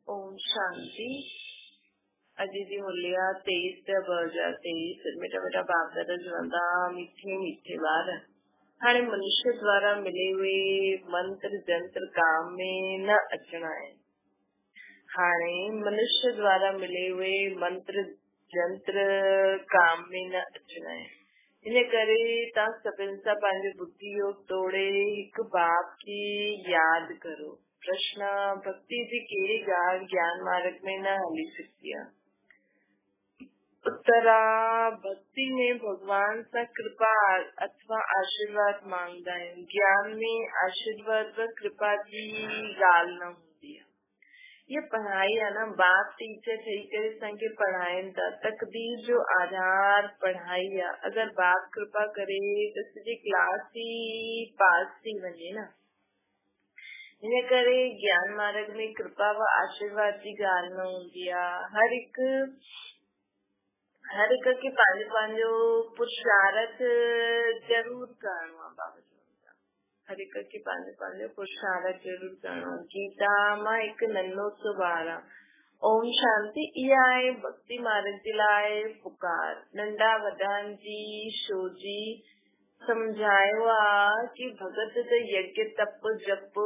ओम शांति। अॼु जी मुलिया 23/2023। मिठा मिठा बाप दादा चवंदा मीठे मीठे ॿार हाणे मनुष्य द्वारा मिले हुए मंत्र जंत्र काम में न अचणा आहिनि। हाणे मनुष्य द्वारा मिले हुए मंत्र जंत्र काम में न अचणा आहिनि। इन करे तव्हां सभिनि सां पंहिंजो बुद्धि योग तोड़े हिकु बाप की यादि करो। प्रश्न भक्ति जी कहिड़ी ॻाल्हि ज्ञान मार्ग में न हली सघंदी आहे? उत्तरा भक्ति में भगवान सां कृपा अथवा आशीर्वाद मांगदा आहियूं। ज्ञान में आशीर्वाद व कृपा जी ॻाल्हि न हूंदी आहे। ये पढ़ाई है ना, बाप टीचर ठही करे असांखे पढ़ाइनि था। तकदीर जो आधार पढ़ाई आहे। अगर बाप कृपा करे त सॼी क्लास ही पास थी वञे न। इन करे ज्ञान मार्ग में कृपा व आशीर्वाद जी ॻाल्हि न हूंदी आहे। हर हिक खे पंहिंजो पंहिंजो पुरुषार्थ जरूर करणो आहे। बाबा चवंदा हर हिक खे पंहिंजो पंहिंजो पुरुषार्थ जरूर करणो आहे। गीता मां हिकु नन्ढो सो ॿार आहे। ओम शांति। इहा आहे भक्ति मार्ग जे लाइ पुकार। नंढा वॾनि जी शोजी समझायो आहे कि भगत त यज्ञ तप जप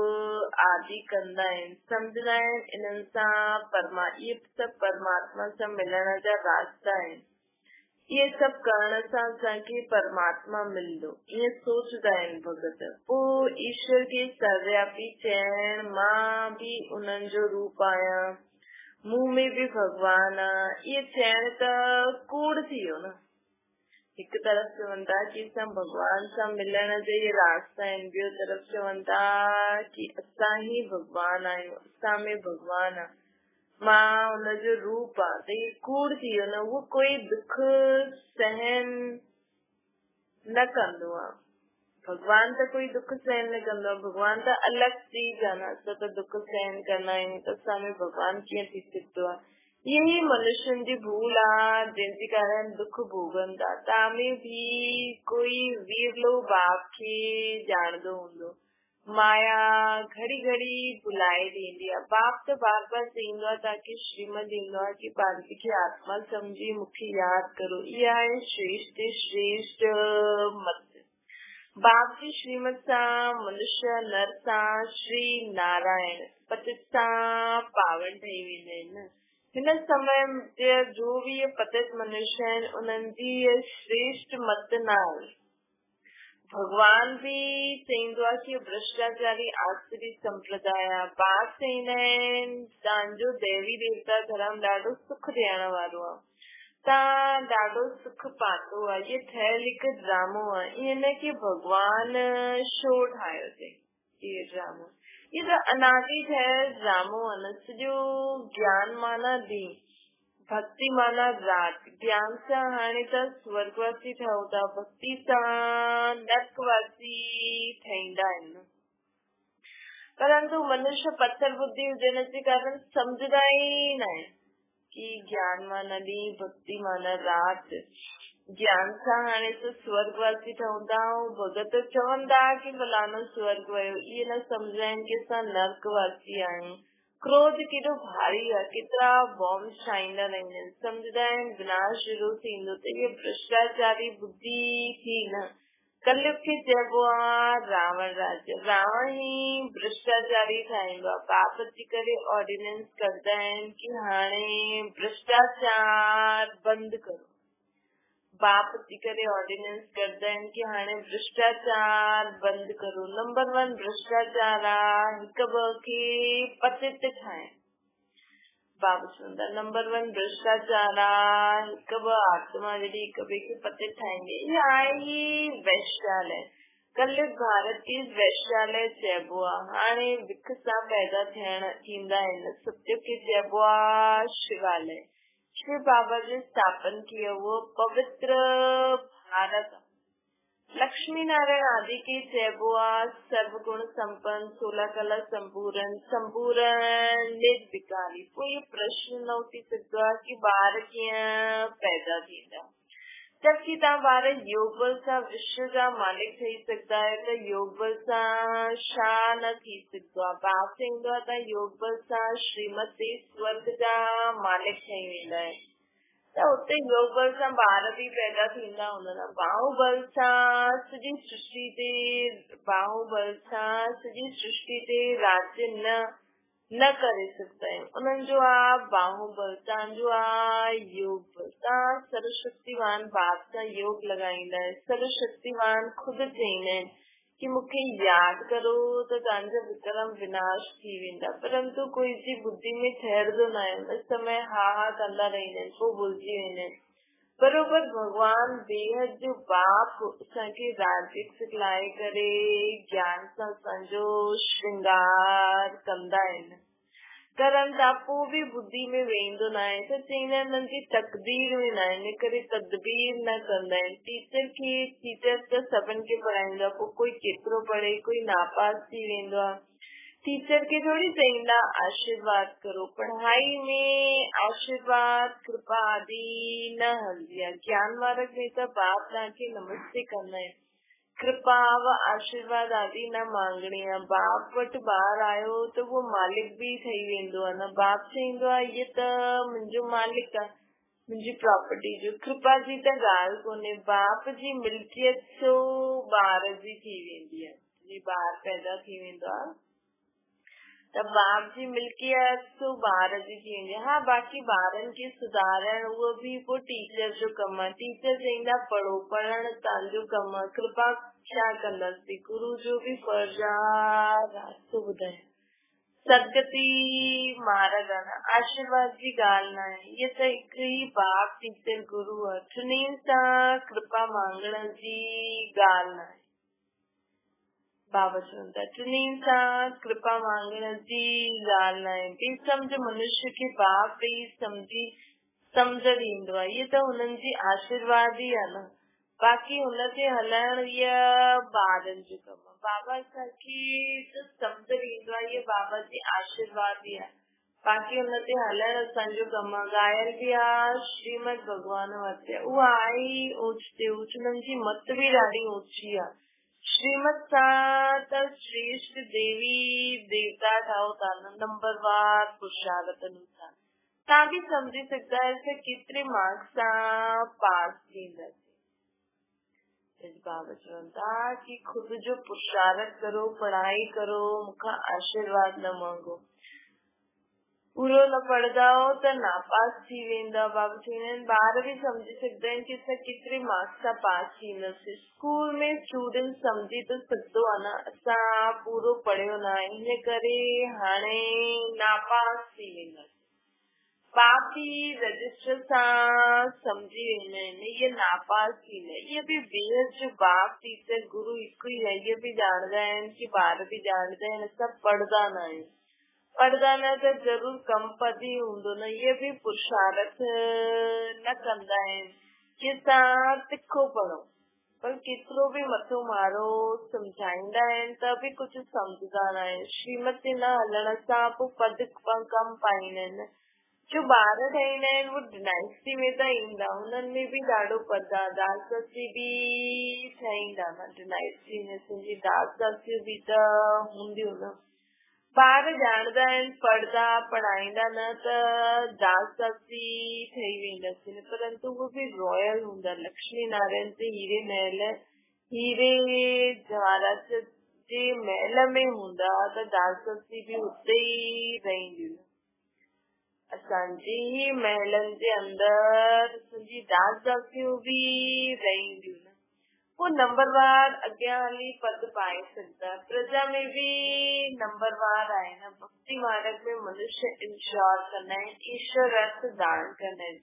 आदि कंदा आहिनि। सम्झंदा आहिनि इन्हनि सां इहे सभु परमात्मा सां मिलण जा रास्ता आहिनि। इहे सभु करण सां असांखे परमात्मा मिलंदो, ईअं सोचदा आहिनि भगत। पोइ ईश्वर खे सर्वव्यापी चइण मां बि उन्हनि जो रूप आहियां, मुंह में बि भगवान आहे, इहे चइण त कूड़ थी वियो न। हिकु तरफ़ चवंदा कि असां भगवान सां मिलण जे रास्ता आहिनि, ॿियो तरफ़ चवंदा कि असां ई भगवान आहियूं, असां में भगवान आहे, मां हुनजो रूप आहे। त इहे कूड़ थी वियो न। उहो कोई दुख सहन न कंदो आहे। भगवान त कोई दुख सहन न कंदो आहे। भगवान त अलॻि चीज आहे न। असां त दुख सहन कंदा आहियूं त असां में भगवान कीअं थी सघंदो आहे? यही मनुष्यनि जी भूल आहे, जंहिंजे कारण दुख भोगनि था। तव्हां में बि कोई वीरलो बाप खे ॼाणंदो हूंदो। माया घड़ी घड़ी बुलाए ॾींदी आहे। बाप त बार बार चईंदो आहे, तव्हांखे श्रीमद ईंदो आहे कि पंहिंजी खे आत्मा सम्झी मूंखे यादि करो। इहा आहे श्रेष्ठ श्रेष्ठ मत। बाप जी श्रीमत सां मनुष्य नर सां श्री नारायण पतित सां पावन ठही वेंदा आहिनि। हिन समय जो भी पतित मनुष्य आहिनि उन्हनि जी श्रेष्ठ मत न आहे। भगवान भी चईंदो आहे कि भ्रष्टाचारी आसुरी संप्रदाय आहे। बाप चईंदा आहिनि तव्हांजो देवी देवता धर्म ॾाढो सुख ॾियण वारो आहे, तव्हां ॾाढो सुख पातो आहे। इहे ठहियल हिकु ड्रामो आहे। इनखे भगवान शो ठाहियो अथई। इहे ड्रामो, इहे त अनादि ठहियल ड्रामो आहे न। सॼो ज्ञान माना ॾींहुं, भक्ति माना राति। ज्ञान सां हाणे त स्वर्गवासी ठहूं था, भक्ति सां नरकवासी ठहींदा आहिनि न। परंतु मनुष्य पत्थर बुद्धि हुजण जे कारण सम्झंदा ई न आहिनि कि ज्ञान माना ॾींहुं, भक्ति माना राति। ज्ञान सां हाणे त स्वर्गवासी ठहूं था। भगत चवंदा कि फलानो स्वर्ग वियो, इहे न सम्झंदा आहिनि कि असां नरकवासी आहियूं। क्रोध केॾो भारी आहे, केतिरा बॉम्ब ठाहींदा रहंदा आहिनि। सम्झंदा आहिनि विनाश शुरू थींदो। त इहे भ्रष्टाचारी बुद्धि थी न। कलयुग खे चइबो आहे रावण राज्य। रावण ई भ्रष्टाचारी ठाहींदो आहे। बाप अची करे ऑर्डिनेंस कंदा आहिनि कि हाणे भ्रष्टाचार बंदि करो। बाप अची करे ऑर्डिनेंस कंदा आहिनि कि हाणे भ्रष्टाचार बंदि करो। नंबर 1 भ्रष्टाचार आहे हिक ॿ खे पतित ठाहिण। बाबा चवंदा नंबर 1 भ्रष्टाचार आहे हिक ॿ आत्मा जॾहिं हिक ॿिए खे पतित ठाहींदी। इहा आहे ही वैश्यालय। कलयुग भारत खे वैश्यालय चइबो आहे। हाणे विख सां पैदा थींदा आहिनि। सत्य खे चइबो आहे शिवालय। शिव बाबा जो स्थापन किया वो पवित्र भारत। लक्ष्मी नारायण आदि के चइबो आहे सर्वगुण संपन्न, 16 कला संपूर्ण निर्विकारी। कोई प्रश्न न उथी सघंदो आहे कि ॿार कीअं पैदा थींदा। जबकि तव्हां ॿार योग बल सां विश्व जा मालिक ठही सघंदा आहियो त योग बल सां छा न थी सघंदो आहे। बाप चईंदो आहे त योग बल सां श्रीमत ते स्वर्ग जा मालिक ठही वेंदा आहिनि। त उते योग बल सां ॿार बि पैदा थींदा हूंदा। बाहुबल सां सॼी सृष्टि ते राज्य न करे सघंदा आहिनि। उन्हनि जो आहे बाहुबल, तव्हांजो आहे योग बल। तव्हां सर्वशक्तिवान बाप सां योग लॻाईंदा आहिनि। सर्वशक्तिवान ख़ुदि चईंदा आहिनि कि मूंखे यादि करो त तव्हांजा विक्रम विनाश थी वेंदा, परंतु कोई जी बुद्धि में ठहरंदो न आहे। उन समय हा कंदा रहंदा आहिनि, पोइ भुलिजी वेंदा आहिनि। बरोबर भगवान बेहद जो बाप असांखे राजसिक सिखलाए करे ज्ञान सां असांजो श्रृंगार कंदा आहिनि। करनि था पोइ बि बुद्धि में वेंदो न आहे त चईंदा आहिनि हुननि जी तकदीर में न आहे, इन करे तदबीर न कंदा आहिनि। टीचर त सभिनि खे पढ़ाईंदो आहे, पोइ कोई केतिरो पढ़े, कोई नापास थी वेंदो आहे। टीचर खे थोड़ी चईंदा आशीर्वाद करो। पढ़ाई में आशीर्वाद कृपा आदि न हलंदी आहे। ज्ञान मार्ग में त बाप तव्हांखे नमस्ते कंदा आहिनि। कृपा व आशीर्वाद आदि न मांगणी आहे। बाप वटि ॿार आयो त उहो मालिक बि ठही वेंदो आहे न। बाप चईंदो आहे इहे त मुंहिंजो मालिक आहे, मुंहिंजी प्रॉपर्टी जो। कृपा जी त ॻाल्हि कोन्हे। बाप जी मिल्कियत सो ॿार जी थी वेंदी आहे। जीअं ॿार पैदा थी वेंदो आहे त बाप जी मिल्कियत सो ॿार जी थी वेंदी आहे। हा, बाक़ी ॿारनि खे सुधारण उहो बि पोइ टीचर जो कमु आहे। टीचर चईंदा पढ़ो, पढ़ण तव्हांजो कमु आहे। कृपा छा कंदासीं, गुरु जो बि फर्ज़ आहे रास्तो ॿुधाए। सदगति मार्ग आहे, आशीर्वाद जी ॻाल्हि न आहे। इहा त हिकु ई बाप टीचर गुरु आहे। टिन्हिनि सां कृपा मांगण जी ॻाल्हि न आहे। बाबा चवनि था टिन्हिनि सां कृपा मांगण जी ॻाल्हि न आहे। बेसम्झ मनुष्य खे बाप ॾेई सम्झ ॾींदो आहे। इहे त हुननि जी आशीर्वाद ई आहे न। बाक़ी हुन ते हलण इहा ॿारनि जो कमु आहे। बाबा असांखे त सम्झ ॾींदो आहे, इहा बाबा जी आशीर्वाद ई आहे। बाक़ी हुन ते हलण असांजो कमु आहे। ॻायल बि आहे श्रीमद भॻवान वटि, उहा आहे ई ऊच ते ऊच। हुननि जी मत बि ॾाढी ऊची आहे। श्रीमत सां त श्रेष्ठ देवी देवता ठहो था न, नंबरवार पुरुषार्थ अनुसार। तव्हां बि सम्झी सघंदा आहियो त केतिरे मार्क्स सां पास थींदा। बाबा चवनि था कि ख़ुदि जो पुरुषार्थ करो, पढ़ाई करो, मूंखां आशीर्वाद न मांगो। पूरो न पढ़ंदा त नापास थी वेंदा। बाबा चवंदा आहिनि ॿार बि सम्झी सघंदा आहिनि कि असां केतिरे मार्क्स सां पास थींदासीं। स्कूल में स्टूडेंट सम्झी त सघंदो आहे न, असां पूरो पढ़ियो न आहे, हिन करे हाणे नापास थी वेंदासीं। बाप बि रजिस्टर सां सम्झी वेंदा आहिनि, इहे नापास थींदा। इहे बि बेहद जो बाप टीचर गुरु हिकु ई आहे। इहे बि ॼाणंदा आहिनि कि ॿार बि ॼाणंदा आहिनि असां पढ़ंदा न आहियूं। पढ़ंदा न त ज़रूर कम पद ई हूंदो न। इहे बि पुरुषार्थ न कंदा आहिनि कि असां तिखो पढ़ूं, पर केतिरो बि मथो मारो सम्झाईंदा आहिनि त बि कुझु सम्झंदा न आहिनि। श्रीमत ते न हलण सां पोइ पद कम पाईंदा आहिनि। जो ॿार ठहींदा आहिनि उहे डायनेस्टी में त ईंदा, हुननि में बि ॾाढो पद आहे। दास दासी बि ठहींदा न डायनेस्टी में। सिंधी दास दासियूं बि त हूंदियूं न। ॿार ॼाणंदा आहिनि, पढ़ंदा पढ़ाईंदा न त दास दासी ठही वेंदासीं, परंतु उहे बि रॉयल हूंदा। लक्ष्मी नारायण ते हीरे जवाहरात जे महल में हूंदा त दास दासी बि उते ई रहंदियूं। असांजी महलनि जे अंदरि असांजी दास दासियूं बि रहंदियूं। वो नंबरवार अॻियां हली पद पाए सघंदा। प्रजा में बि नंबरवार आहे न। भक्ति मार्ग में मनुष्य इंश्योर कंदा आहिनि, ईश्वर अर्थ दान कंदा आहिनि।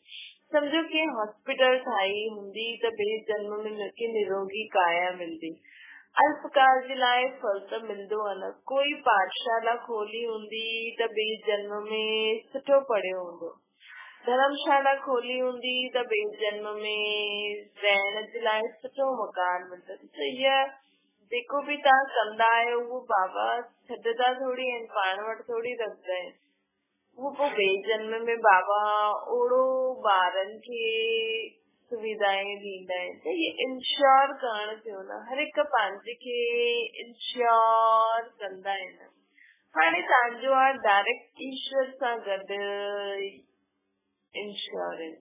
सम्झो कि हॉस्पिटल ठाही हूंदी त ॿिए जन्म में मूंखे निरोगी काया मिलंदी। अल्पकाल जे लाइ फल त मिलंदो आहे न। कोई पाठशाला खोली हूंदी त ॿिए जन्म में सुठो पढ़ियो हूंदो। धर्मशाला खोली हूंदी त ॿिए जन्म में रहण जे लाइ सुठो मकान मिलंदो। त इहा जेको बि तव्हां कंदा आहियो उहो बाबा छॾंदा थोड़ी आहिनि, पाण वटि थोड़ी रखंदा आहिनि। उहो पोइ ॿिए जन्म में बाबा ओड़ो ॿारनि खे सुविधाएं ॾींदा आहिनि। त ये इंश्योर करणु थियो न, हर हिकु पंहिंजे खे इंश्योर कंदा आहिनि। हाणे तव्हांजो आहे डायरेक्ट ईश्वर सां गॾु इंश्योरेंस,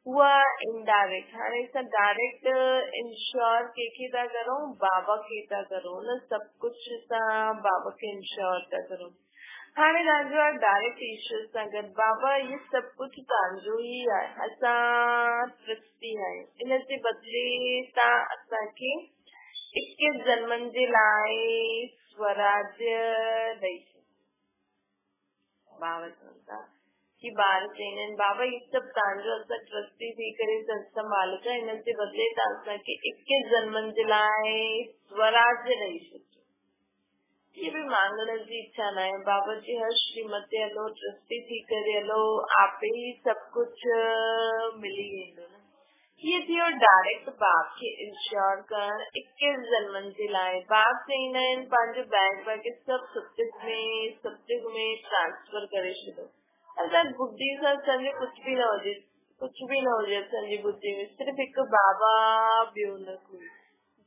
उहा इनडायरेक्ट। हाणे असां डायरेक्ट इंश्योर कंहिंखे था करूं, बाबा खे था करूं न, सभु कुझु असां बाबा खे इंश्योर था करूं। हाणे तव्हांजो आहे डायरेक्ट ईश्वर सां गॾु, बाबा ये सभु कुझु तव्हांजो ई आहे, असां ट्रस्टी आहियूं, इन जे बदिले तव्हां असांखे 21 जन्मनि जे लाइ स्वराज्य ॾेई छॾियो। बाबा चवनि था कि ॿार चवंदा आहिनि बाबा ये सभु तव्हांजो, असां ट्रस्टी थी करे संभालूं था, इन जे बदिले तव्हां असांखे 21 जन्मनि जे लाइ स्वराज्य ॾेई छॾियो। ये भी मांगण जी इच्छा न आहे, बाबा जी हर श्रीमत ते हलो, ट्रस्टी थी करे हलो, आपे ही सभु कुझु मिली वेंदो न। ये थियो डायरेक्ट बाप खे इंश्योर करणु 21 जन्मनि जे लाइ। बाप चवंदा आहिनि पंहिंजो बैंक वैकेट सभु सत्युग में ट्रांसफर करे छॾियो। असां बुद्धि सां असांजो कुझु बि न हुजे असांजी बुद्धि में, सिर्फ़ु हिकु बाबा, ॿियो न कोई।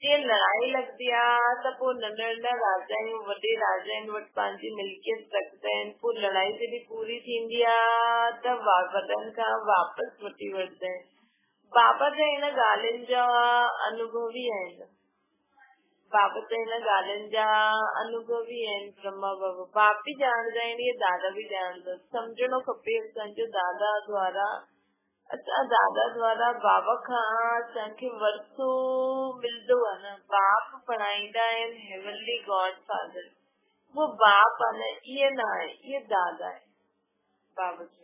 जीअं लड़ाई लॻंदी आहे त पोइ नंढा नंढा राजायूं वॾे राजाउनि वटि पंहिंजी मिल्कियत रखंदा आहिनि, पोइ लड़ाई जॾहिं पूरी थींदी आहे त वॾनि खां वापसि वठी वठंदा आहिनि। बाबा त हिन ॻाल्हियुनि जा अनुभवी आहिनि, ब्रह्मा बाबा। बाप बि ॼाणंदा आहिनि, इहे दादा बि ॼाणंदा। सम्झणो खपे असांजो दादा द्वारा बाबा खां असांखे वरसो मिलंदो आहे न। बाप पढ़ाईंदा आहिनि हेवनली गॉड फादर, वो बाप आहे न, इहे न आहे, इहे दादा आहे। बाबा जी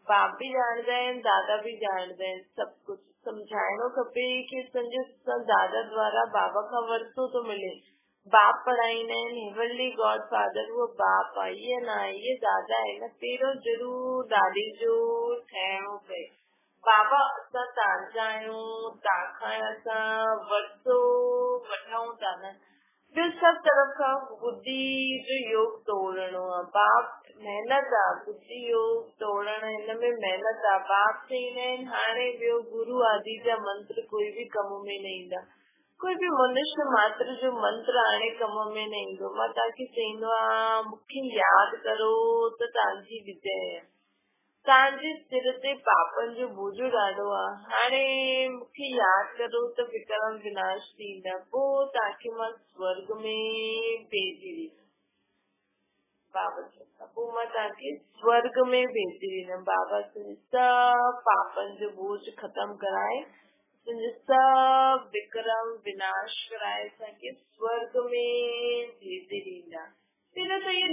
बाप बि ॼाणंदा आहिनि, दादा बि ॼाणंदा आहिनि, सभु कुझु सम्झाइणो खपे कि असांजो दादा द्वारा बाबा खां वरसो थो मिले। बाप पढ़ाईंदा आहिनि हेवनली गॉड फादर, वो बाप आहे, इहे न आहे, इहे दादा आहे न। पहिरियों ज़रूर दादी जो ठहिणो पए। बाबा असां तव्हांजा आहियूं, तव्हांखां असां वरसो वठूं था न। ॿियो सभु तरफ़ खां बुद्धि जो योग तोड़णो आहे। बाप महिनत आहे, बुद्धि योग तोड़ण हिन में महिनत आहे। बाप चवंदा आहिनि हाणे ॿियो गुरु आदि जा मंत्र कोई बि कम में न ईंदा, कोई भी मनुष्य मात्र जो मंत्र हाणे कम में न ईंदो। मां तव्हांखे चवंदो आहियां मूंखे यादि करो त तव्हांजी विजय आहे। तव्हांजे सिर ते पापनि जो बोझो ॾाढो आहे, हाणे मूंखे यादि करो त विक्रम विनाश थींदा, पोइ तव्हांखे मां स्वर्ग में भेजी ॾींदमि। बाबा चवंदा पोइ मां तव्हांखे स्वर्ग में भेजी ॾींदमि। बाबा सभु पापनि जो बोझ ख़तम कराए, सभु विक्रम विनाश कराए असांखे स्वर्ग में भेजे ॾींदा। पहिरियों त इहो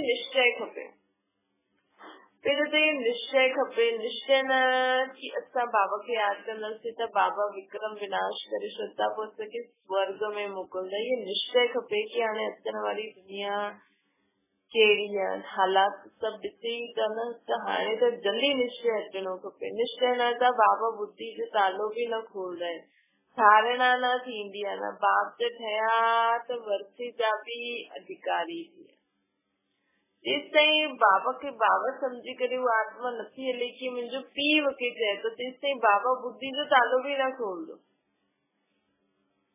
निश्चय खपे, निश्चय न कि असां बाबा खे यादि कंदासीं त बाबा विक्रम विनाश करे छॾंदा, पोइ असांखे स्वर्ग में मोकिलंदा। इहो निश्चय खपे कि हाणे अचण वारी दुनिया कहिड़ी आहे, हालात सभु ॾिसी कंदा त हाणे त जल्दी निश्चय अचणो खपे। निश्चय न त बाबा बुद्धि जो तालो बि न खोलंदा आहिनि, धारणा न थींदी आहे न। बाप जा ठहिया त वरसे जा बि अधिकारी थी। जेसिताईं बाबा खे बाबा सम्झी करे उहा आत्मा नथी हले कि मुंहिंजो पीउ मूंखे चए थो, तेसिताईं बाबा बुद्धि जो तालो बि न खोलंदो।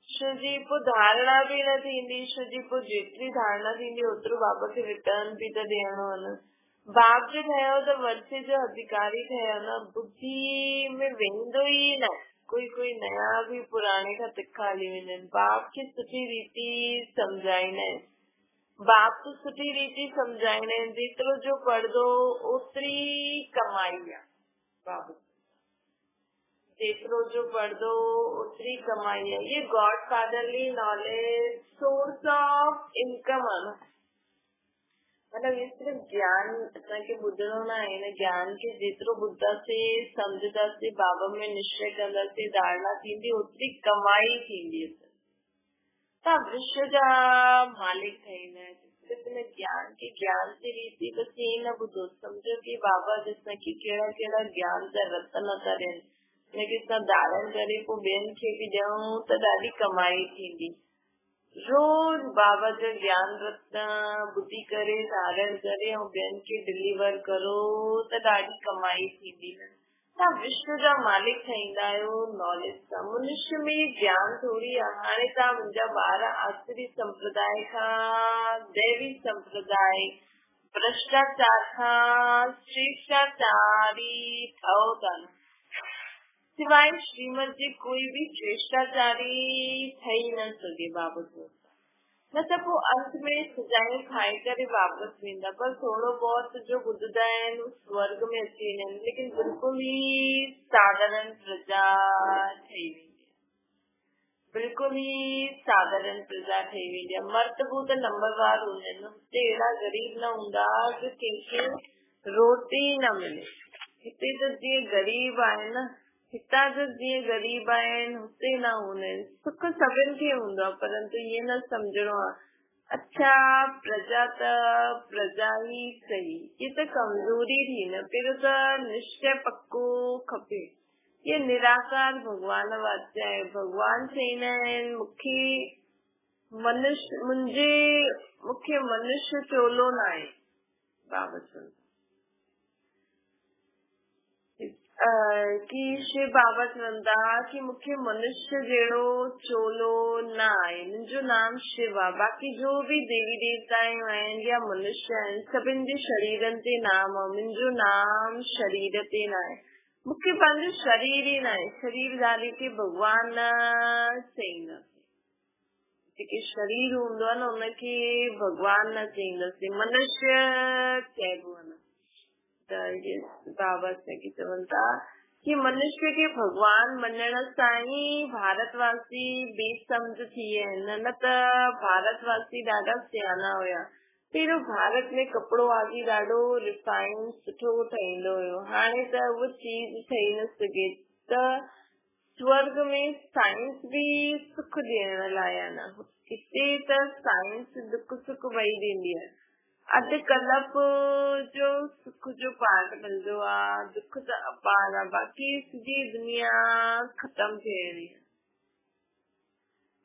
छोजी पोइ धारणा बि न थींदी, छोजी पोइ जेतिरी धारणा थींदी ओतिरो बाबा खे रिटर्न बि त ॾियणो आहे न। बाप जो ठहियो त वरसे जो अधिकारी ठहियो न, बुद्धि में वेंदो ई न। कोई नया बि पुराणे खां तिखा हली वेंदा आहिनि। बाप खे सुठी रीति सम्झाईंदा आहिनि, बाप तो सुठी रीति सम्झाईंदा आहिनि। जेतिरो जो पढ़ंदो ओतिरी कमाई आहे। बाबा जेतिरो जो पढ़ंदो ओतिरी कमाई आहे। ये God fatherly knowledge source of income आहे न। मतलब ये सिर्फ ज्ञान असांखे ॿुधणो न आहे, हिन ज्ञान खे जेतिरो ॿुधंदासीं सम्झंदासीं, बाबा में निश्चय कंदासीं, धारणा थींदी, ओतिरी कमाई थींदी। तव्हां विश्व जा मालिक ठहींदा आहियो। सिर्फ हिन ज्ञान खे ज्ञान जी रीति बस ईअं न ॿुधो, सम्झो कि बाबा असांखे कहिड़ा कहिड़ा ज्ञान जा रतन था ॾियनि, हिनखे असां धारण करे पोइ ॿियनि खे बि ॾियूं त ॾाढी कमाई थींदी। रोज बाबा जो ज्ञान रत्न ॿुधी करे धारण करे ऐं ॿियनि खे डिलीवर करो त ॾाढी कमाई थींदी। तव्हां विश्व जा मालिक ठहींदा आहियो नॉलेज सां। मनुष्य में ज्ञान थोड़ी आहे। हाणे तव्हां मुंहिंजा ॿार आसुरी संप्रदाय खां दैवी संप्रदाय भ्रष्टाचार खां श्रेष्ठाचारी ठहो था। सिवाय श्रीमद जे कोई भी श्रेष्ठाचारी ठही न सघे बाबति। न त पोइ अंत में सजायूं खाई करे वापसि वेंदा, पर थोरो बहुत जो ॿुधंदा आहिनि स्वर्ग में अची वेंदा आहिनि, लेकिन बिल्कुल ही साधारण प्रजा ठही वेंदी आहे। बिल्कुल ही साधारण प्रजा ठही वेंदी आहे। मर्तबो त नंबरवार हूंदा आहिनि, हुते अहिड़ा गरीब न हूंदा जो कंहिंखे रोटी न मिले। हिते त जीअं गरीब आहे न, हितां जो जीअं गरीब आहिनि हुते न हूंदा आहिनि। सुख सभिनि खे हूंदो आहे, परंतु ईअं न सम्झणो आहे अच्छा प्रजा त प्रजा ई सही, ये त कमजोरी थी न। पहिरियों त निश्चय पक्को खपे। ये निराकार भगवान वाचा आहे। भगवान चईंदा आहिनि मूंखे मनुष्य चोलो न आहे। बाबा चवनि कि शिव बाबा चवनि था कि मूंखे मनुष्य जहिड़ो चोलो न आहे। मुंहिंजो नाम शिव आहे। बाक़ी जो भी देवी देवता आहिनि या मनुष्य आहिनि, सभिनि जे शरीरनि ते नाम आहे। मुंहिंजो नाम शरीर ते न आहे। मूंखे पंहिंजो शरीर ई न आहे। शरीरधारी खे भगवान न चईंदासीं। जेके शरीर हूंदो आहे न उनखे भगवान न चईंदासीं, मनुष्य चइबो आहे न। बाबा चवनि था कि मनुष्य के भगवान मञण सां ई भारतवासी बेसम्झ थी विया आहिनि। न त भारतवासी ॾाढा सियाना हुया। पहिरियों भारत में कपिड़ो आदि ॾाढो रिफाइन सुठो ठहींदो हुयो। हाणे त उहा चीज ठही न सघे। त स्वर्ग में साइंस भी सुख ॾियण लाइ आहे न। हिते त साइंस दुख सुख ॿई ॾींदी आहे। अधु कलप जो सुख जो पार्ट मिलंदो आहे, दुख त अपार आहे। बाक़ी सॼी दुनिया ख़तम थियणी आहे।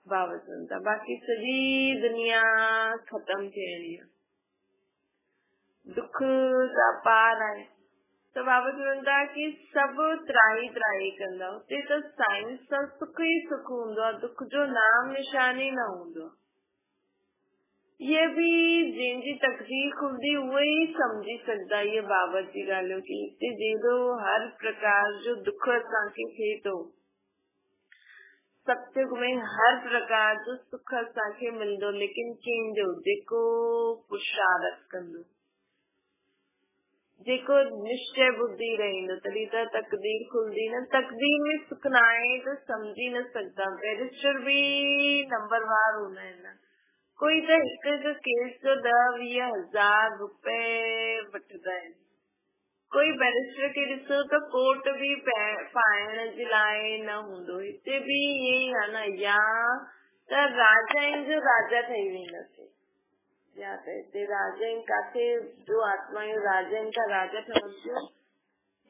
बाबा चवनि था बाक़ी सॼी दुनिया ख़तम थियणी आहे। दुख त अपार आहे। त बाबा चवनि था कि सभु त्राही त्राही कंदा। हुते त साइंस सां सुख ई सुख हूंदो आहे, दुख जो नाम निशान ई न हूंदो आहे। ये भी जंहिंजी तकदीर खुलंदी उहे ई सम्झी सघंदा ये बाबा जी ॻाल्हियूं कि हिते जहिड़ो हर प्रकार जो दुख असांखे थिए थो, सत्युग में हर प्रकार जो सुख असांखे मिलंदो, लेकिन कंहिंजो जेको पुरुषारथ कंदो, जेको निश्चय बुद्धि रहंदो, तॾहिं त तकदीर खुलंदी न। तकदीर में सुख न आहे त सम्झी न सघंदा। बैरिस्टर भी नंबरवार हूंदा आहिनि। कोई त हिकु हिकु केस जो 10-20 हज़ार रुपए वठंदा आहिनि। कोई बैरिस्टर खे ॾिसो त कोट भी पाइण जे लाइ न हूंदो। हिते भी ईअं ई आहे न, या त राजाउनि जो राजा ठही वेंदासीं, या त हिते राजा काथे जो आत्माऊं राजाउनि खां राजा ठहंदियूं,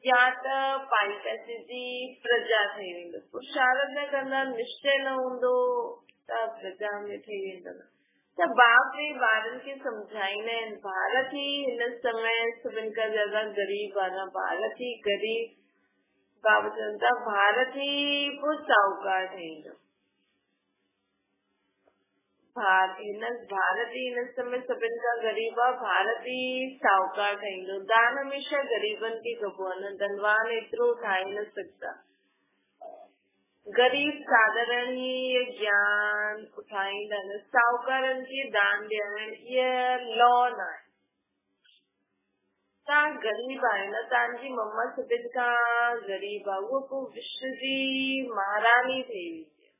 या त पाई पैसे जी प्रजा ठही वेंदो। पुरुषारथ न कंदा, निश्चय न हूंदो त प्रजा में ठही वेंदो। त बाप भी ॿारनि खे सम्झाईंदा आहिनि। भारत ही हिन समय सभिनि खां ज्यादा गरीब आहे न। भारत ही गरीब, बाबा चवनि था भारत ही पोइ साहूकार ठहींदो। भारत ही हिन समय सभिनि खां गरीब आहे। भारत ही साहूकार ठहींदो। दान हमेशा गरीबनि खे कबो आहे न। धनवान एतिरो ठाहे न सघंदा। गरीब साधारण ही ज्ञान उठाईंदा आहिनि। साहूकारनि खे दान ॾियण इहा लॉ न आहे। तव्हां गरीब आहियो न, तव्हांजी मम्मा सभिनि खां गरीब आहे, उहा पोइ विश्व जी महारानी ठही वेंदी आहे।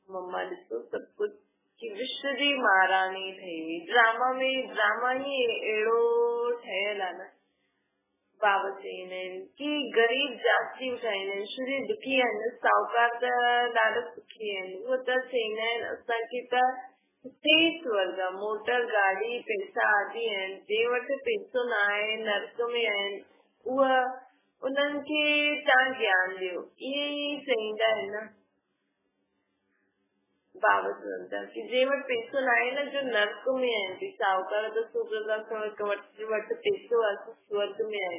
मम्मा ॾिसो सभु कुझु कि विश्व जी महारानी ठही वई। ड्रामा ही अहिड़ो ठहियल आहे न। बाबा चईंदा आहिनि कि गरीब जास्ती उठाईंदा आहिनि, श्री दुखी आहिनि, साहूकार त ॾाढो सुखी आहिनि। उहो त चईंदा आहिनि असांखे त हिते ई स्वर्ग आहे, मोटर गाॾी पैसा आदि आहिनि। जंहिं वटि पैसो न आहे नर्क में आहिनि, उन्हनि खे तव्हां ज्ञान ॾियो, ईअं ई चईंदा आहिनि न। बाबा चवनि था कि जंहिं वटि पैसो न आहे न, जो नर्क में आहिनि। साहूकार त वटि पैसो आहे, स्वर्ग में आहे।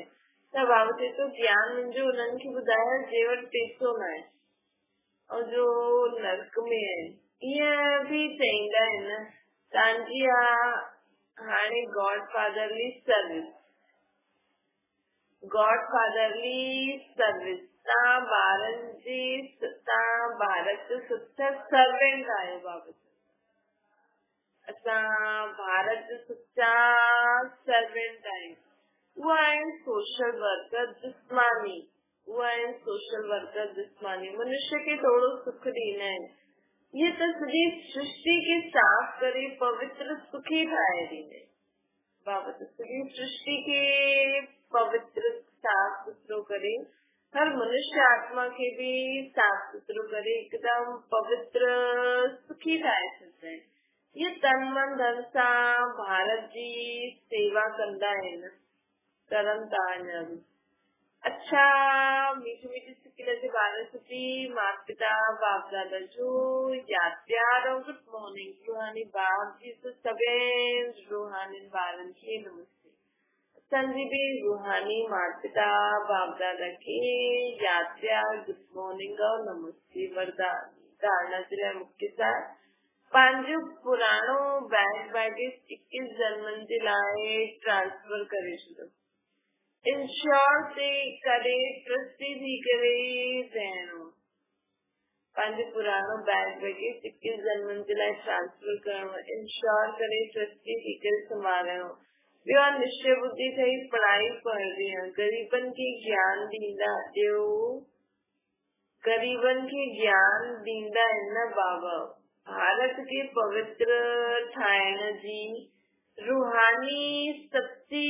त बाबा चए तो ज्ञान मुंहिंजो उन्हनि खे ॿुधायो जे वटि पैसो न आहे और जो नर्क में है ईअं भी चईंदा आहिनि तव्हांजी हाणे गॉड फादरली सर्विस तव्हां भारत जो सच्चा सर्वेंट आहियो बाबा असां भारत जो सच्चा सर्वेंट आहियूं उहा आहिनि सोशल वर्कर जिस्मानी मनुष्य खे थोरो सुख ॾींदा आहिनि ये तो सॼी सृष्टि के साफ करे पवित्र सुखी ठाहे ॾींदे बाबा तो सॼी सृष्टि के पवित्र साफ सुथरो करे हर मनुष्य आत्मा के भी साफ सुथरो करे एकदम पवित्र सुखी ठाहे छॾंदा आहिनि ये तन मन धन सां भारत जी सेवा कंदा आहिनि करनि था अञा बि अच्छा मीठी मीठी सिकिल जे ॿारनि सुठी माता पिता बाप दादा जो यादि प्यार और गुड मॉर्निंग रूहानी बाप जी तो सभेनि रूहानी ॿारनि खे नमस्ते असांजी बि रूहानी माता पिता बाप दादा खे यादि प्यार गुड मॉर्निंग और नमस्ते वरदान धारणा जे लाइ मुख्य सार पंहिंजो पुराणो बैंक बैगेज 21 जन्मनि जे लाइ ट्रांसफर करे छॾियो इंश्योर ते करे ट्रस्टी थी करे रहणो पंहिंजो पुराणो बैग बैगेज 21 जन्मनि जे लाइ ट्रांसफर करणो इंश्योर करे ट्रस्टी थी करे संभालणो ॿियो निश्चय बुद्धि ठही पढ़ाई पढ़णी आहे गरीबनि खे ज्ञान ॾींदा ॾियो गरीबनि खे ज्ञान ॾींदा आहिनि न बाबा भारत खे पवित्र ठाहिण जी रूहानी सच्ची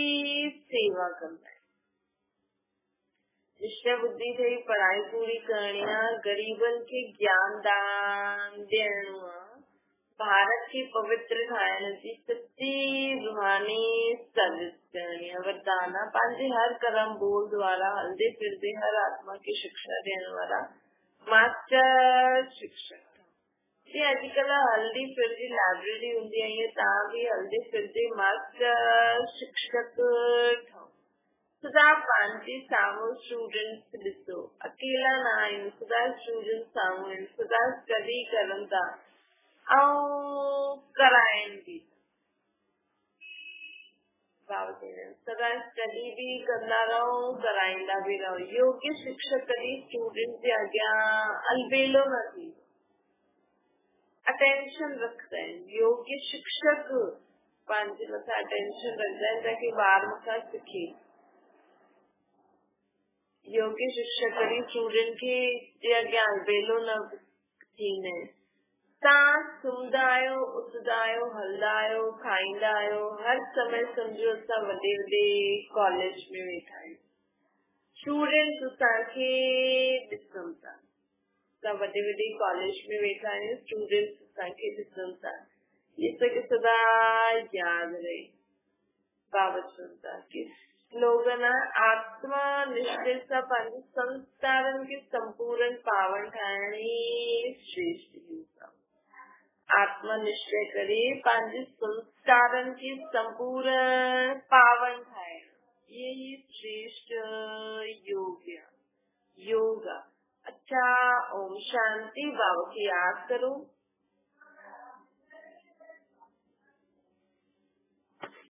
सेवा कंदा आहिनि निश्चय बुद्धि ठही पढ़ाई पूरी करणी आहे गरीबनि खे ज्ञान दान ॾियणो आहे भारत खे पवित्र ठाहिण जी सच्ची रूहानी सर्विस करणी आहे वरदान आहे पंहिंजे हर कर्म बोल द्वारा हलंदे फिरदे हर आत्मा खे शिक्षा ॾियण वारा मास्टर शिक्षक जी अॼुकल्ह हल्दी फिरदी लाइब्रेरी हूंदी आहे ईअं तव्हां बि हल्दी फिरदी मास्टर शिक्षक ठहो सदा पंहिंजे साम्हूं स्टूडेंट्स ॾिसो अकेला न आहिनि सदा स्टूडेंट्स साम्हूं आहिनि सदा स्टडी करनि था ऐं कराइनि बि सदा स्टडी बि कंदा रहो कराईंदा बि रहो योग्य शिक्षक कॾहिं स्टूडेंट जे अॻियां अलबेलो न थींदो अटेंशन रखंदा आहिनि योग्य शिक्षक पंहिंजे मथां अटेंशन रखंदा आहिनि ताकी ॿार मूंखां सिखे योग्य शिक्षक कॾहिं स्टूडेंट खे जे अॻियां अलबेलो न थींदा आहिनि तव्हां सुम्हंदा आहियो उथंदा आहियो हलंदा आहियो खाईंदा आहियो हर समय सम्झो असां वॾे वॾे कॉलेज में वेठा आहियूं स्टूडेंट्स असांखे ॾिसनि था असां वॾे वॾे कॉलेज में वेठा आहियूं स्टूडेंट्स असांखे ॾिसनि था ये असांखे सदा यादि रहे बाबा चवनि था की स्लोगन आत्मा निश्चय सां पंहिंजे संस्कारनि खे संपूर्ण पावन ठाहिण ई श्रेष्ठ आत्मा निश्चय करे पंहिंजे संस्कारनि खे संपूर्ण पावन ठाहिण ये ही श्रेष्ठ योग आहे अच्छा ओम शांति बाबा खे यादि करो